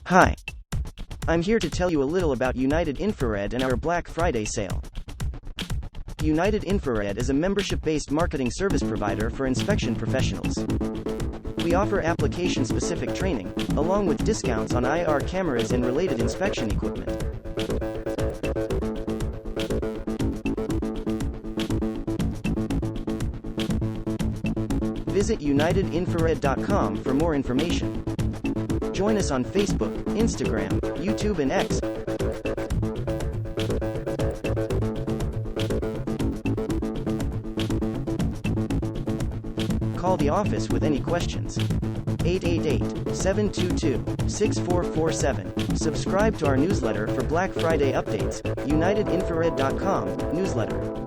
Hi. I'm here to tell you a little about United Infrared and our Black Friday sale. United Infrared is a membership-based marketing service provider for inspection professionals. We offer application-specific training, along with discounts on IR cameras and related inspection equipment. Visit unitedinfrared.com for more information. Join us on Facebook, Instagram, YouTube and X. Call the office with any questions. 888-722-6447. Subscribe to our newsletter for Black Friday updates. unitedinfrared.com, newsletter.